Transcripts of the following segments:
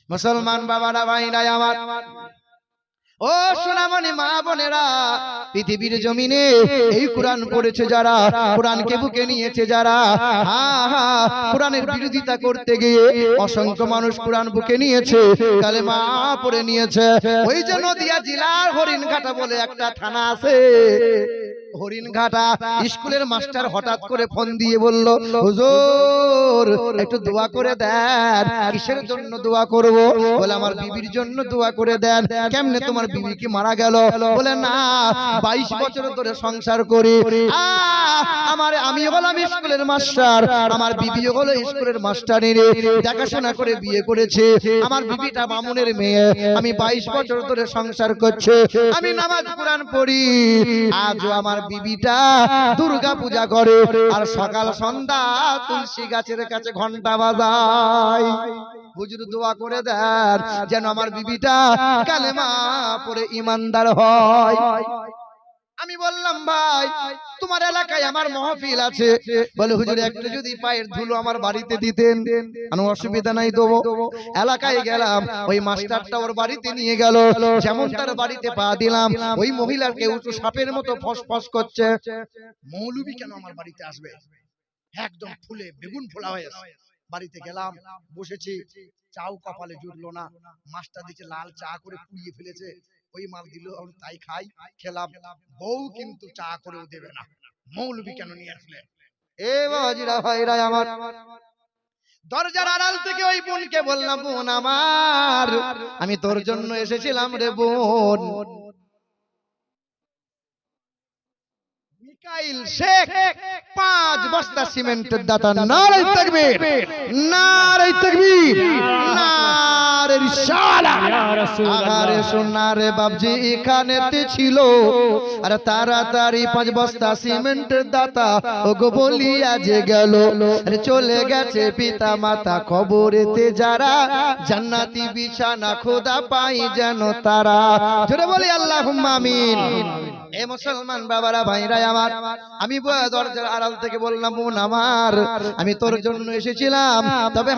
মুসলমান বাবারা ভাইরা আমার, ও সোনামণি মা বোনেরা, পৃথিবীর জমিনে এই কোরআন পড়েছে যারা, কোরআনকে বুকে নিয়েছে যারা, কোরআনের বিরোধিতা করতে গিয়ে অসংখ্য মানুষ কোরআন বুকে নিয়েছে, কালেমা পড়ে নিয়েছে। ওই যে নদিয়া জেলার হরিণঘাটা বলে একটা থানা আছে, হরিণঘাটা স্কুলের মাস্টার হঠাৎ করে ফোন দিয়ে বলল, হুজুর একটু দোয়া করে দেন। কিসের জন্য দোয়া করব? বলে আমার বিবির জন্য দোয়া করে দেন। কেমনে তোমার বিবি কি মারা গেল? বলে না, 22 বছর ধরে সংসার করি, আমি হলাম স্কুলের মাস্টার, আমার বিবি হলো স্কুলের মাস্টারিনী, দেখাশোনা করে বিয়ে করেছে। আমার বিবিটা বামুনের মেয়ে, আমি 22 বছর ধরে সংসার করছে, আমি নামাজ কোরআন পড়ি, আজও আমার বিবিটা দুর্গা পূজা করে আর সকাল সন্ধ্যা তুলসী গাছের কাছে ঘন্টা বাজায়। হুজুর দোয়া করে দেন যেন আমার বিবিটা কালেমা পড়ে ঈমানদার হয়। আমি বললাম, ভাই তোমার এলাকায় আমার মাহফিল আছে। বলে হুজুর একটু যদি পায়ের ধুলো আমার বাড়িতে দিতেন, আমি অসুবিধা নাই দেবো। এলাকায় গেলাম, ওই মাস্টারটা ওর বাড়িতে নিয়ে গেল, যেমন তার বাড়িতে পা দিলাম, ওই মহিলার কেউ তো সাপের মতো ফসফস করছে। মৌলবি কেন আমার বাড়িতে আসবে? একদম ফুলে বেগুন ফোলা হয়ে আছে। বাড়িতে গেলাম, বসেছি, চাও কপালে জুটলো না। মাস্টার দিকে লাল চা করে পুড়িয়ে ফেলেছে, ওই মাল দিল, তাই খাই, খেলাম। বউ কিন্তু চা করেও দেবে না। মৌলবি কেন নিয়ে আসলে? এ বাবাজিরা ভাইরা আমার, দরজার আড়াল থেকে ওই বোনকে বললাম, বোন আমার, আমি তোর জন্য এসেছিলাম রে বোন। মিকাইল শেখ 5 বস্তা সিমেন্টের দাতা। নারে তাকবীর, নারে তাকবীর, নারে রিসালাত। আরে সোনারে বাবজি এখানেতে ছিল, আর তাড়াতাড়ি 5 বস্তা সিমেন্টের দাতা ওগো বলিয়া যে গেল। আরে চলে গেছে পিতা মাতা কবরেতে যারা, জান্নাতি বিছানা খোদা পাই যেন তারা। জোরে বলি আল্লাহুম্মা আমিন। এ মুসলমান বাবারা ভাইরা আমার, আমি দরজার আড়াল থেকে বললাম, বোন আমার, আমি তোর জন্য এসেছিলাম, তবে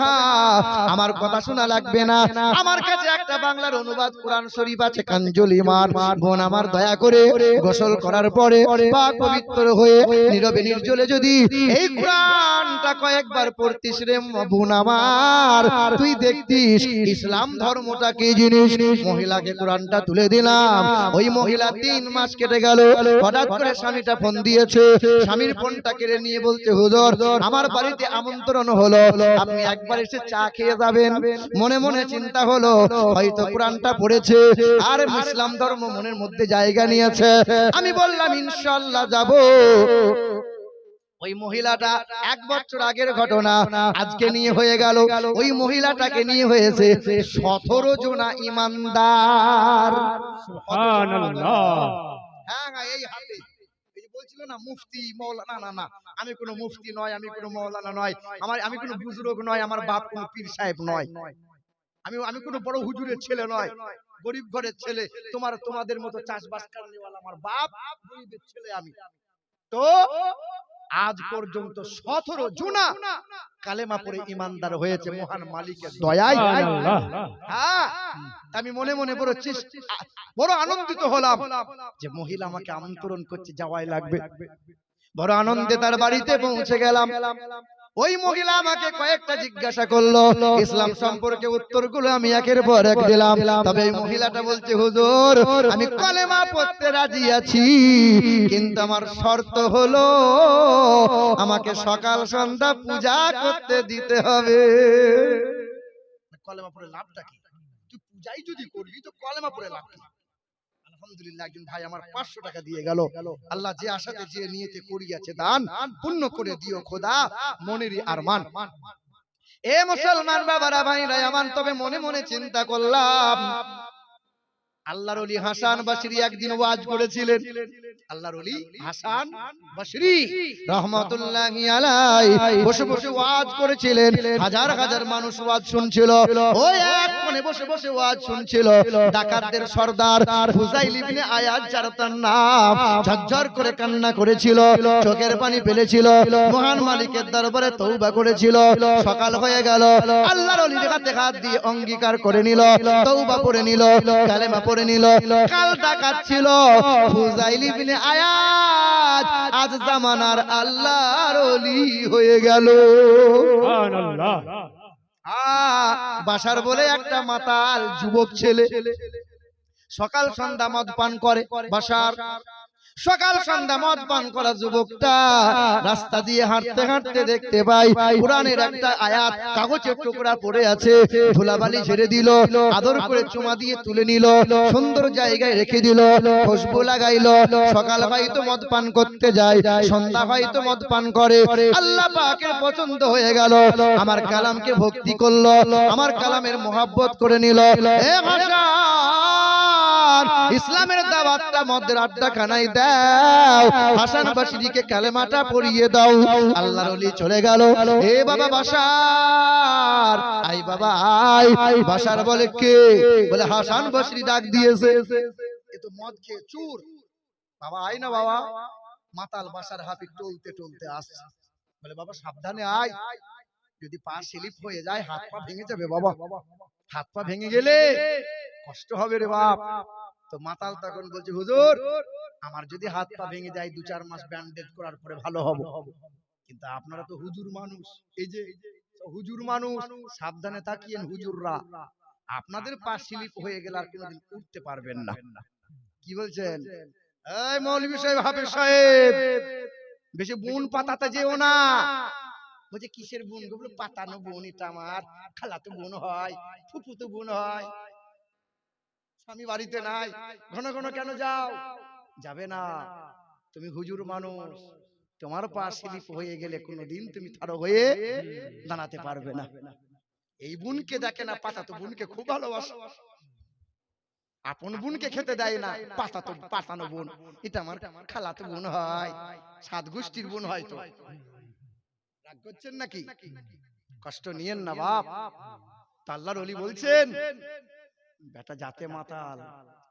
আমার কথা শোনা লাগবে না, আমার কাছে একটা বাংলার অনুবাদ কোরআন শরীফ আছে, কানজুল ঈমান। বোন আমার দয়া করে গোসল করার পরে পাক পবিত্র হয়ে নীরবে নির্জলে যদি এই কোরআনটা কয়েকবার পড়তিস রে বোন আমার, তুই দেখতিস ইসলাম ধর্মটা কি জিনিস। মহিলাকে কোরআনটা তুলে দিলাম, ওই মহিলা 3 মাস কেটে গেল। হঠাৎ করে স্বামীটা ফোন দিয়েছে, স্বামীর ফোনটা কেড়ে নিয়ে বলছে, হুজুর আমার বাড়িতে আমন্ত্রণ হলো, আপনি একবার এসে চা খেয়ে যাবেন। মনে মনে চিন্তা হলো হয়তো কোরআনটা পড়েছে আর ইসলাম ধর্ম মনের মধ্যে জায়গা নিয়েছে। আমি বললাম ইনশাআল্লাহ যাব। ওই মহিলাটা 1 বছর আগের ঘটনা, আজকে নিয়ে হয়ে গেল। ওই মহিলাটাকে নিয়ে হয়েছে 17 জন ঈমানদার। সুবহানাল্লাহ। হ্যাঁ, এই হাতে এই যে বলছিল না মুফতি মাওলানা, না না, আমি কোনো মুফতি নয়, আমি কোনো মাওলানা নয়, আমি কোনো বুজুর্গ নয়, আমার বাপ কোনো পীর সাহেব নয়, আমি কোনো বড় হুজুরের ছেলে নয়, গরিব ঘরের ছেলে, তোমাদের মতো চাষবাস করনেওয়ালা আমার বাপ, গরিবের ছেলে আমি। তো আজ পর্যন্ত 17 জুনা কালেমা পড়ে ঈমানদার হয়েছে মহান মালিকের দয়ায়। হ্যাঁ, আমি মনে মনে বড় আনন্দিত হলাম যে মহিলা আমাকে আমন্ত্রণ করছে, যাওয়াই লাগবে। বড় আনন্দে তার বাড়িতে পৌঁছে গেলাম। ওই মহিলা আমাকে কয়েকটা জিজ্ঞাসা করলো, ইসলাম সম্পর্কে উত্তরগুলো আমি একের পর এক দিলাম। তবে এই মহিলাটা বলছে, হুজুর আমি কালেমা পড়তে রাজি আছি, কিন্তু আমার শর্ত হলো আমাকে সকাল সন্ধ্যা পূজা করতে দিতে হবে। কালেমা পড়ে লাভটা কি? তুই পূজাই যদি করবি তো কালেমা পড়ে লাভ কি? আলহামদুলিল্লাহ, একজন ভাই আমার 500 টাকা দিয়ে গেল। আল্লাহ যে আশাতে যে নিয়তে করিয়াছে দান, পূর্ণ করে দিও খোদা মনেরই আরমান। এ মুসলমান বাবারা ভাইরা আমার, তবে মনে মনে চিন্তা করলাম, আল্লাহর ওলি হাসান বসরি একদিন ওয়াজ করেছিলেন। আল্লাহর ওলি হাসান বসরি রাহমাতুল্লাহি আলাইহি বসে বসে ওয়াজ করেছিলেন, হাজার হাজার মানুষ ওয়াজ শুনছিল। ওই এক কোণে বসে বসে ওয়াজ শুনছিল। ডাকাতদের সর্দার ফুজাইল ইবনে আয়াজ যার তার নাম, ঝরঝর করে কান্না করেছিল, চোখের পানি ফেলেছিল, মহান মালিকের দরবারে তওবা করেছিল। সকাল হয়ে গেল, আল্লাহর ওলির হাতে হাত দিয়ে অঙ্গীকার করে নিল, তওবা পড়ে নিল, কালেমা পড়ে নিল। কাল ডাকাত ছিল ফুজাইল ইবনে আয়াজ, আজ জামানার আল্লাহর ওলি হয়ে গেল। সুবহানাল্লাহ। বাশার বলে একটা মাতাল যুবক ছেলে সকাল সন্ধ্যা মদ পান করে। বাশার সকাল সন্ধ্যা মদ পান করা যুবকটা রাস্তা দিয়ে হাঁটতে হাঁটতে দেখতে পাই কোরআনের একটা আয়াত কাগজের টুকরা পড়ে আছে। ধুলাবালি ঝেড়ে দিল, আদর করে চুমা দিয়ে তুলে নিল, সুন্দর জায়গায় রেখে দিল, খুশবু লাগাইলো। সকাল হয়তো মদ পান করতে যায়, সন্ধ্যা হয়তো মদ পান করে। আল্লাহ পাকের পছন্দ হয়ে গেল, আমার কালামকে ভক্তি করলো, আমার কালামের মোহাব্বত করে নিল। এ ভাষা ইসলামের দাওয়াতটা মদের আড্ডা খানায় দাও, হাসান বসরিকে কালেমাটা পড়িয়ে দাও। আল্লাহর ওলি চলে গেল। এ বাবা বাশার, আই বাবা আই। বাশার বলে কে? বলে হাসান বসরি ডাক দিয়েছে। এ তো মদ খেয়ে চুর। বাবা আই না বাবা। মাতাল বাশার হাফি টলতে টলতে আসছে। বলে বাবা সাবধানে আয়, যদি পা স্লিপ হয়ে যায় হাত পা ভেঙে যাবে বাবা, হাত পা ভেঙে গেলে কষ্ট হবে রে বাপ। তো মাতাল তখন বলছে হুজুর আমার যদি হাত পা ভেঙে যায় 2-4 মাস ব্যান্ডেজ করার পরে ভালো হবে, কিন্তু আপনারা তো হুজুর মানুষ, এই যে হুজুর মানুষ, সাবধানে তাকিয়েন হুজুররা, আপনাদের পা স্লিপ হয়ে গেলে আর কোনোদিন উঠতে পারবেন না। কি বলছেন? এই মৌলভী সাহেব, হাফেজ সাহেব, বেশি বুন পাতাতে যেও না। বলছে কিসের বোন? বলে পাতানো বোন, এটা আমার খালাতো বোন হয়, ফুফুতো বোন হয়। স্বামী বাড়িতে নাই, ঘন ঘন কেন যাও? যাবে না, তুমি হুজুর মানুষ, তোমার পা স্লিপ হয়ে গেলে কোনোদিন তুমি থারো হয়ে দাঁড়াতে পারবে না। এই বোনকে দেখে না, পাতাতো বোনকে খুব ভালোবাসে। আপন বোনকে খেতে দেয় না, পাতানো বোন, এটা আমার খালাতো বোন হয়, 7 গোষ্ঠীর বোন হয়তো। রাগ করছেন নাকি? কষ্ট নিয়েন না বাপ। আল্লাহর ওলি বলছেন বেটা যাতে মাতাল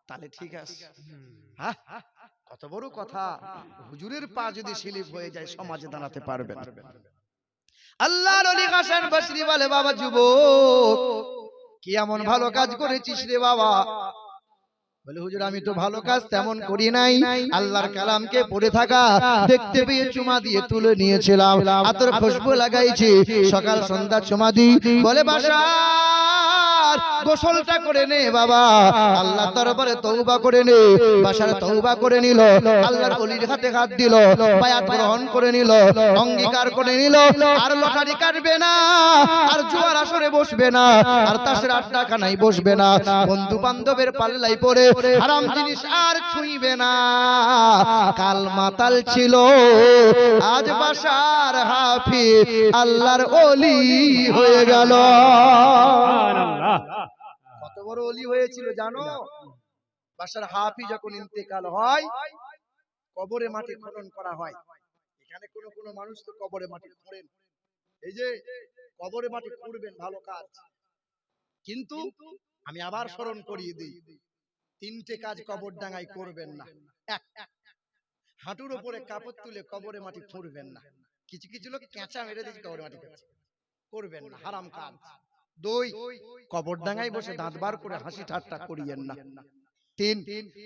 তাহলে ঠিক আছে। হ্যাঁ, কত বড় কথা। হুজুরের পা যদি স্লিপ হয়ে যায় সমাজে দাঁড়াতে পারবে না। আল্লাহর ওলি হাসান বসরি বলে বাবা যুবক কি এমন ভালো কাজ করেছিস রে বাবা? বলে হুজুর আমি তো ভালো কাজ তেমন করি নাই, আল্লাহর কালামকে পড়ে থাকা দেখতে পেয়ে চুমা দিয়ে তুলে নিয়েছিলাম, আতর খুশবু লাগাইছি, সকাল সন্ধ্যা চুমা দিই। বলে বাশার গোসলটা করে নে বাবা, আল্লাহর দরবারে তওবা করে নে। বাশার তওবা করে নিল, আল্লাহর ওলির হাতে হাত দিল, বায়াত গ্রহণ করে নিল, অঙ্গীকার করে নিল, আর লটারি কাটবে না, আর জুয়ার আসরে বসবে না, আর তাসের আড্ডা খানায় বসবে না, বন্ধু বান্ধবের পাল্লাই পড়ে হারাম জিনিস আর ছুঁইবে না। কাল মাতাল ছিল, আজ বাশার হাফিজ আল্লাহর ওলি হয়ে গেল। সুবহানাল্লাহ। কত বড় ওলি হয়েছিল জানো? বাশার হাফিজ যখন ইন্তেকাল হয় কবরে মাটি খনন করা হয়। এখানে কোন মানুষ তো কবরে মাটি খোঁড়েন, এই যে কবরে মাটি খুঁড়বেন ভালো কাজ, কিন্তু আমি আবার স্মরণ করিয়ে দিই 3টে কাজ কবর ডাঙায় করবেন না। এক, হাঁটুর উপরে কাপড় তুলে কবরে মাটি খুঁড়বেন না। কিছু কিছু লোক কেঁচা মেরে দিচ্ছে কবরে মাটি করবেন না, হারাম কাজ। 2, কবর ডাঙায় বসে দাঁত বার করে হাসি ঠাট্টা করিয়েন না। 3,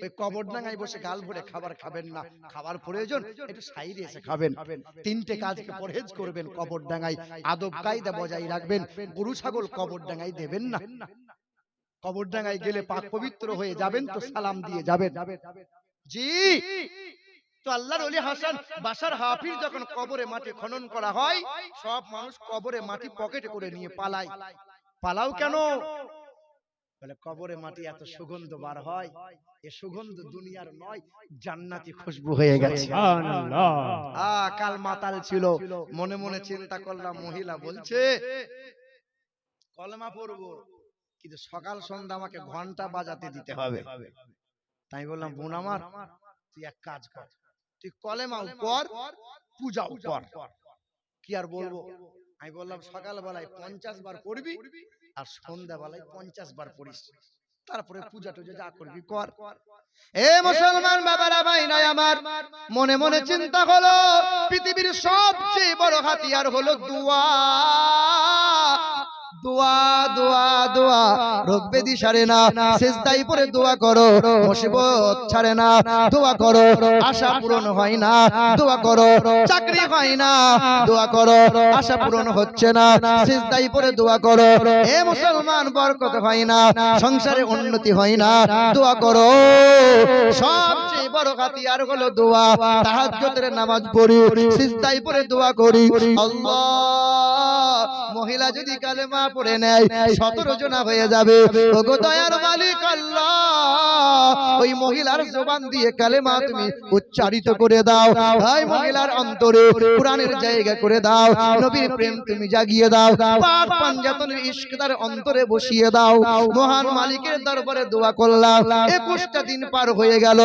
ওই কবর ডাঙায় বসে গাল ভরে খাবার খাবেন না, খাবার প্রয়োজন একটু সাইডে এসে খাবেন। 3টে কাজকে পরহেজ করবেন কবর ডাঙায়, আদব কায়দা বজায় রাখবেন। গরু ছাগল কবর ডাঙায় দেবেন না। কবর ডাঙায় গেলে পাক পবিত্র হয়ে যাবেন তো সালাম দিয়ে যাবেন। জি, তো আল্লাহর ওলি হাসান বাশার হাফিজ যখন কবরে মাটি খনন করা হয় সব মানুষ কবরে মাটি পকেটে করে নিয়ে পালায়। পালাও কেন? বলে কবরে মাটি এত সুগন্ধ বার হয়, এ সুগন্ধ দুনিয়ার নয়, জান্নাতি খুশবু হয়ে গেছে। সুবহানাল্লাহ। কাল মাতাল ছিল, মনে মনে চিন্তা করলাম মহিলা বলছে কলেমা পড়বো, কিন্তু সকাল সন্ধ্যা আমাকে ঘন্টা বাজাতে দিতে হবে। তাই বললাম বোন আমার তুই এক কাজ কর, তুই কলেমাও পড়, পূজাও কর। কি আর বলবো, আমি বললাম সকাল বেলায় 50 বার পড়বি, আর সন্ধ্যাবেলায় 50 বার পড়িস, তারপরে পূজা টুজা যা করবি কর। এ মুসলমান বাবারা ভাইরা আমার, মনে মনে চিন্তা হলো পৃথিবীর সবচেয়ে বড় হাতিয়ার হলো দোয়া। দোয়া দোয়া দোয়া, রোগ ব্যাধি সারে না, সিজদায় পড়ে দোয়া করো, মুসিবত ছাড়ে না, দোয়া করো, আশা পূরণ হয় না, দোয়া করো, চাকরি হয় না, দোয়া করো, আশা পূরণ হচ্ছে না, সিজদায় পড়ে দোয়া করো। এ মুসলমান, বরকত হয় না, সংসারে উন্নতি হয় না, দোয়া করো। সবচেয়ে বড় হাতিয়ার হলো দোয়া। তাহাজ্জুদের নামাজ পড়ি, সিজদায় পড়ে দোয়া করি, আল্লাহ, মহিলা যদি কালেমা পড়ে নেয় 17 জনা হয়ে যাবে। ওগো দয়ার মালিক আল্লাহ, ওই মহিলার জবান দিয়ে কালেমা তুমি উচ্চারিত করে দাও। এই মহিলার অন্তরে কোরআনের জায়গা করে দাও, নবীর প্রেম তুমি জাগিয়ে দাও, পাক পাঞ্জাতনের ইশক তার অন্তরে বসিয়ে দাও। মহান মালিকের দরবারে দোয়া করলাম, 21টা দিন পার হয়ে গেল।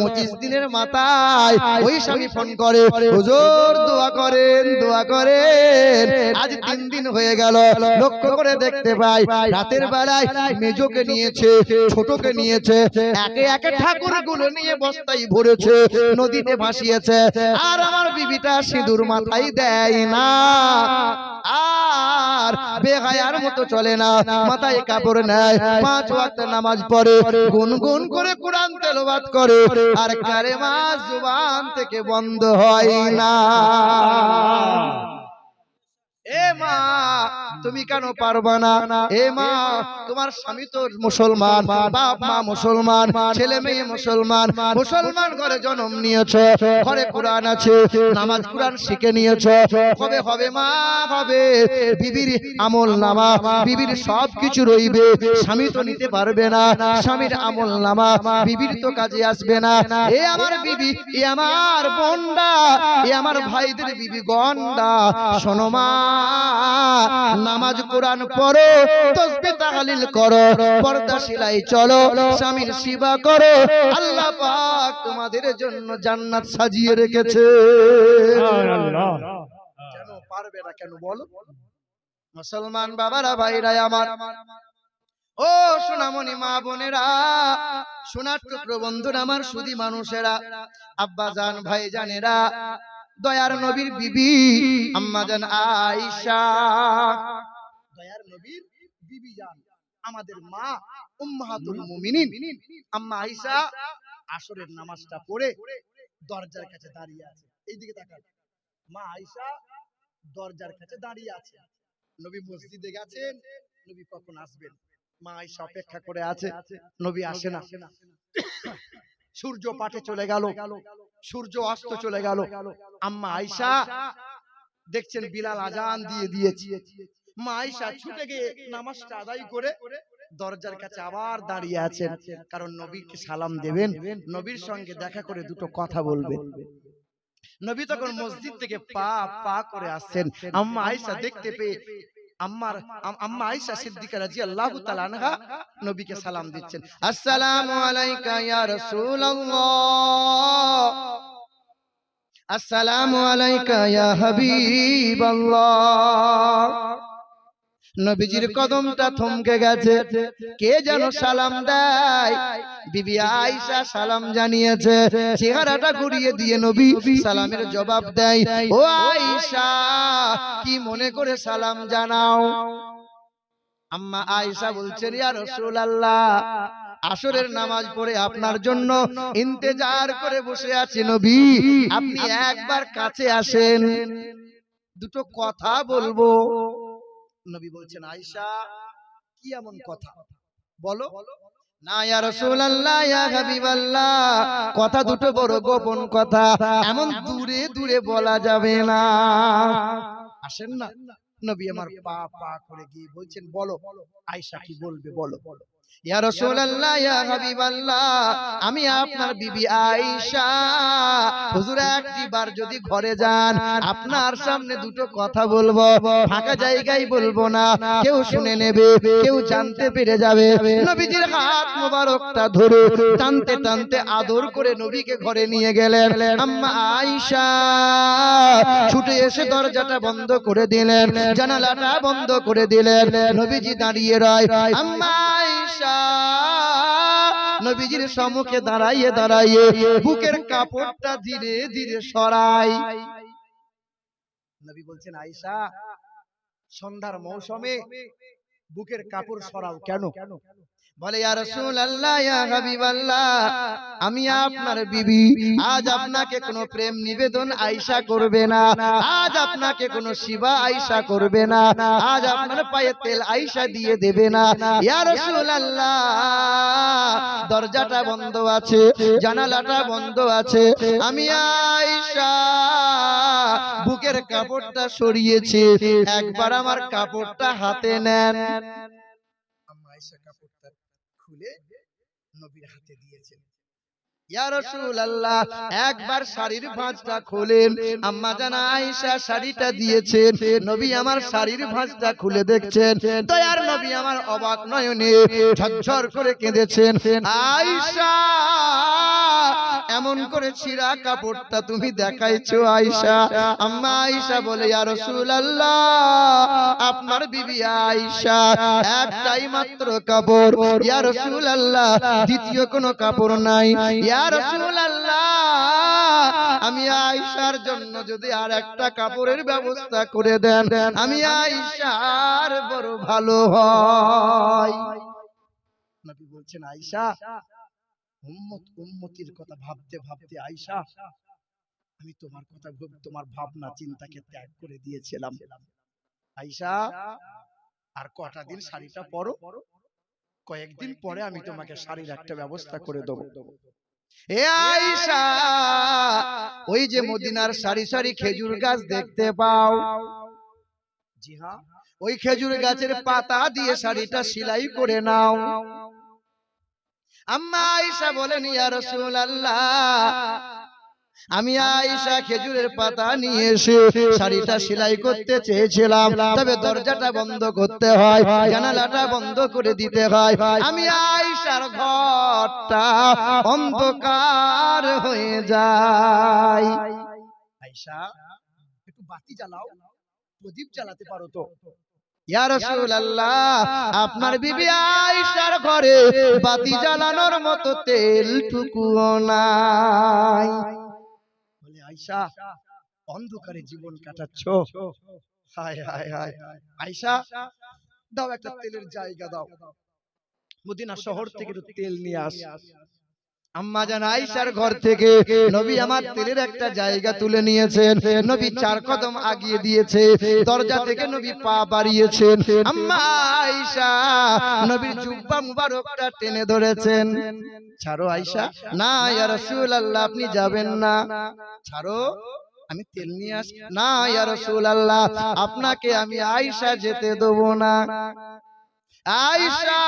25 দিনের মাথায় ওই স্বামী ফোন করে, হুজুর দোয়া করেন, দোয়া করেন। আজ 3 দিন হয়ে গেল, লক্ষ্য করে দেখতে পাই রাতের বেলায় মেজোকে নিয়েছে, ছোটকে নিয়েছে, একে একে ঠাকুরগুলো নিয়ে বস্তায় ভরেছে, নদীতে ভাসিয়েছে। আর আমার বিবিটা সিঁদুর মাথায় দেয় না, আর বেগায়ার মতো চলে না, মাথায় কাপড় নেয়, 5 ওয়াক্ত নামাজ পড়ে, গুনগুন করে কোরআন তেলাওয়াত করে, আর কালেমা জবান থেকে বন্ধ হয় না। এ মা, তুমি কেন পারবা না? এ মা, তোমার স্বামী তো মুসলমান, বাপ মা মুসলমান, ছেলে মেয়ে মুসলমান, মুসলমান ঘরে জন্ম নিয়েছো, ঘরে কোরআন আছে, নামাজ কোরআন শিখে নিয়েছো, কবে হবে মা? হবে। বিবির আমল নামা, বিবির সব কিছু রইবে, স্বামী তো নিতে পারবে না, স্বামীর আমল নামা বিবির তো কাজে আসবে না। এ আমার বিবি, এ আমার বোনরা, এ আমার ভাইদের বিবি গন্ডা, শোনো মা, নামাজ কোরআন পড়ো, তাসবিহ তাহলিল করো, পর্দা সেলাই চলো, স্বামীর সেবা করো, আল্লাহ পাক তোমাদের জন্য জান্নাত সাজিয়ে রেখেছে। সুবহানাল্লাহ। কেন পারবে না? কেন বলো? মুসলমান বাবারা ভাইরা আমার, ও সোনামণি মা বোনেরা, সোনার টুকরো বন্ধুরা, আমার সুধী মানুষেরা, আব্বা জান ভাই জানেরা, দয়ার নবীর বিবি আম্মা জান আয়েশা, দয়ার নবীর বিবি জান, আমাদের মা উম্মাহাতুল মুমিনিন আম্মা আয়েশা আসরের নামাজটা পড়ে দরজার কাছে দাঁড়িয়ে আছে। এইদিকে তাকান, মা আয়েশা দরজার কাছে দাঁড়িয়ে আছে। নবী মসজিদে গেছেন, নবী কখন আসবেন? মা আয়েশা অপেক্ষা করে আছে, নবী আসে না। সূর্য পাটে চলে গেল, সূর্য অস্ত চলে গেল। আম্মা আয়েশা দেখছেন বিলাল আজান দিয়ে দিয়েছে। মা আয়েশা ছুটে গিয়ে নামাজটা আদায় করে দরজার কাছে আবার দাঁড়িয়ে আছেন, কারণ নবীকে সালাম দেবেন, নবীর সঙ্গে দেখা করে দুটো কথা বলবেন। নবী তখন মসজিদ থেকে পা পা করে আসছেন। আম্মা আয়েশা দেখতে পেয়ে আম্মা আয়েশা সিদ্দিকা রাদিয়াল্লাহু তাআলা আনহা নবীকে সালাম দিচ্ছেন, আসসালামু আলাইকা ইয়া রাসূলুল্লাহ, আসসালামু আলাইকা ইয়া হাবিবাল্লাহ। নবীজির কদমটা থমকে গেছে, কে যেন সালাম দেয়। বিবি আয়েশা সালাম জানিয়েছে, চেহারাটা ঘুরিয়ে দিয়ে নবী সালামের জবাব দেয়, ও আয়েশা, কি মনে করে সালাম জানাও? আম্মা আয়েশা বলছেন, ইয়া রাসূলুল্লাহ, আসরের নামাজ পড়ে আপনার জন্য ইন্তেজার করে বসে আছি নবী, আপনি একবার কাছে আসেন, দুটো কথা বলবো। নবী বলছেন, আয়েশা, কি এমন কথা বলো? না ইয়া রাসূলুল্লাহ, ইয়া হাবিবাল্লাহ, কথা দুটো বড় গোপন কথা, এমন দূরে দূরে বলা যাবে না। আসেন না। নবী আমার পা পা করে গিয়ে বলছেন, বলো আয়েশা, কি বলবে বলো। ইয়া রাসূলুল্লাহ ইয়া হাবিবাল্লাহ, আমি আপনার বিবি আয়েশা। হুজুর একবার যদি ঘরে যান, আপনার সামনে দুটো কথা বলবো, ফাঁকা জায়গায় বলবো না, কেউ শুনে নেবে, কেউ জানতে পেরে যাবে। নবীজির হাত মোবারকটা ধরে টানতে টানতে আদর করে নবীকে ঘরে নিয়ে গেলেন। আম্মা আয়েশা ছুটে এসে দরজাটা বন্ধ করে দিলেন, জানালাটা বন্ধ করে দিলেন। নবীজি দাঁড়িয়ে রয়। আম্মা আয়েশা নবীজির সম্মুখে দাঁড়াইয়ে দাঁড়াইয়ে বুকের কাপড়টা ধীরে ধীরে সরাই। নবী বলছেন, আয়েশা, সন্ধ্যার মৌসুমে বুকের কাপড় সরাও কেন? বলে, ইয়া রাসূলুল্লাহ ইয়া হাবিবাল্লাহ, আমি আপনার বিবি, আজ আপনাকে কোনো প্রেম নিবেদন আয়েশা করবে না, আজ আপনাকে কোনো শিবা আয়েশা করবে না, আজ আপনার পায়ে তেল আয়েশা দিয়ে দেবে না। ইয়া রাসূলুল্লাহ, দরজাটা বন্ধ আছে, জানালাটা বন্ধ আছে, আমি আয়েশা বুকের কাপড়টা সরিয়েছি, একবার আমার কাপড়টা হাতে নেন। আম্মা আয়েশা কাপড়টা খুলে নবীর হাতে দিয়েছেন। ইয়া রাসূলুল্লাহ, একবার শাড়ির ভাঁজটা খোলেন। আম্মা জান আয়েশা শাড়িটা দিয়েছেন, নবী আমার শাড়ির ভাঁজটা খুলে দেখছেন। দয়ার নবী আমার অবাক নয়নে ঝরঝর করে কেঁদেছেন। আয়েশা, এমন করে ছিঁড়া কাপড়টা তুমি দেখাইছো আয়েশা? আম্মা আয়েশা বলে, ইয়া রাসূলুল্লাহ, আপনার বিবি আয়েশা একটাই মাত্র কাপড়, ইয়া রাসূলুল্লাহ, দ্বিতীয় কোনো কাপড় নাই। ইয়া রাসূলুল্লাহ, আমি আয়েশার জন্য যদি আর একটা কাপড়ের ব্যবস্থা করে দেন, আমি আয়েশার বড় ভালো হয়। নবী বলছেন, আয়েশা, উম্মতির কথা ভাবতে ভাবতে আয়েশা, আমি তোমার কথা তোমার ভাবনা চিন্তাকে ত্যাগ করে দিয়েছিলাম। আয়েশা, আর কটা দিন শাড়িটা পরো, কয়েকদিন পরে আমি তোমাকে শাড়ির একটা ব্যবস্থা করে দেবো। এ আয়েশা, ওই যে মদিনার সারি সারি খেজুর গাছ দেখতে পাও, জি হ্যাঁ, ওই খেজুর গাছের পাতা দিয়ে শাড়িটা সেলাই করে নাও। আম্মা আয়েশা বলেন, ইয়া রাসূলুল্লাহ, আমি আয়েশা খেজুরের পাতা নিয়ে এসে শাড়িটা সেলাই করতে চেয়েছিলাম, তবে দরজাটা বন্ধ করতে হয়, জানালাটা বন্ধ করে দিতে হয়। আমি আয়েশার ঘরটা অন্ধকার হয়ে যায়। আয়েশা, একটু বাতি জ্বালাও, প্রদীপ জ্বালাতে পারো তো? ইয়া রাসূলুল্লাহ, আপনার বিবি আয়েশার ঘরে বাতি জ্বালানোর মতো তেলটুকুও নাই। বলে, আয়েশা, অন্ধকারে জীবন কাটাচ্ছো? হায় হায় হায়। আয়েশা, দাও একটা তেলের জায়গা দাও, মদিনা শহর থেকে একটু তেল নিয়ে আস। আম্মা জান আয়েশার ঘর থেকে নবী আমার তেলের একটা জায়গা তুলে নিয়েছেন। নবী 4 কদম আগিয়ে দিয়েছে, দরজা থেকে নবী পা বাড়িয়েছেন। আম্মা আয়েশা নবীর জুব্বা মুবারকটা টেনে ধরেছেন। ছাড়ো আয়েশা। না ইয়া রাসূলুল্লাহ, আপনি যাবেন না। ছাড়ো, আমি তেল নিয়ে আসি। না ইয়া রাসূলুল্লাহ, আপনাকে আমি আয়েশা যেতে দেব না। আয়েশা,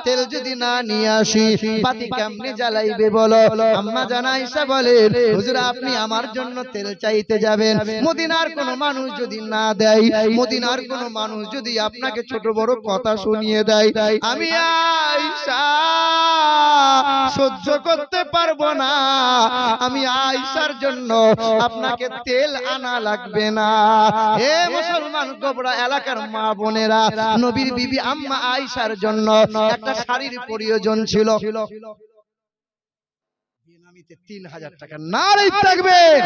তেল যদি না নিয়ে আসি বাতি কেমনে জ্বালাইবে বলো? আম্মা জান আয়েশা বলেন, হুজুর, আপনি আমার জন্য তেল চাইতে যাবেন, মদিনার কোন মানুষ যদি না দেয়, মদিনার কোন মানুষ যদি আপনাকে ছোট বড় কথা শুনিয়ে দেয়, আমি আয়েশা সহ্য করতে পারবো না। আমি আয়েশার জন্য আপনাকে তেল আনা লাগবে না। হে মুসলমান গোবরা এলাকার মা বোনেরা, নবীর বিবি আম্মা আয়েশার জন্য একটা শাড়ির প্রয়োজন ছিল। বেনামিতে 3000 টাকা। নারে তাকবীর,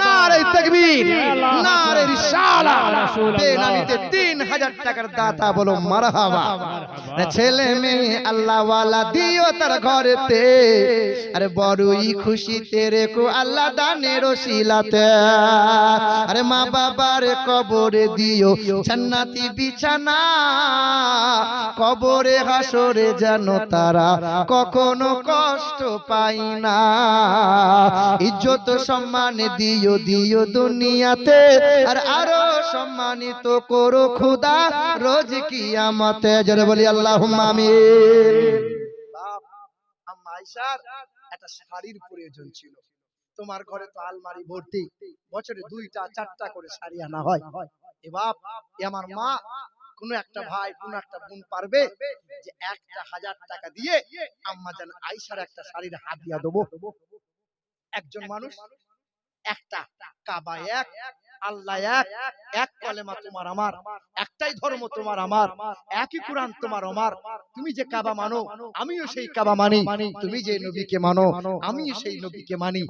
নারে তাকবীর, নারে রিসালাত। বেনামিতে 3000 টাকার দাতা বলো মারহাবা। ছেলে মেয়ে আল্লাহ ওয়ালা দিও তার ঘরেতে, আরে বড়ই খুশিতে রেখো আল্লাহ দানের ওসিলাতে। আরে মা বাবার কবরে দিও জান্নাতি বিছানা, কবরে হাসরে যেন তারা কখনো কষ্ট পায় না। ইজ্জত সম্মান দিও দিও দুনিয়াতে, আর আরো সম্মানিত করো খোদা রোজ কিয়ামতে। জোরে বলি আল্লাহুম্মা আমিন। বাপ, আম্মা আয়েশার একটা শাড়ির প্রয়োজন ছিল। তোমার ঘরে তো আলমারি ভর্তি, বছরে 2টা 4টা করে শাড়ি আনা হয়। এ বাপ, এ আমার মা, কোন একটা ভাই কোন একটা বোন পারবে যে 1000 টাকা দিয়ে আম্মা জান আয়েশার একটা শাড়ির হাদিয়া দেবো? একজন মানুষ একটা, কাবা এক, আল্লাহ এক, এক কলেমা তোমার আমার, একটাই ধর্ম তোমার আমার, একই কোরআন তোমার আমার। তুমি যে কাবা মানো আমিও সেই কাবা মানি, তুমি যে নবীকে মানো আমিও সেই নবীকে মানি।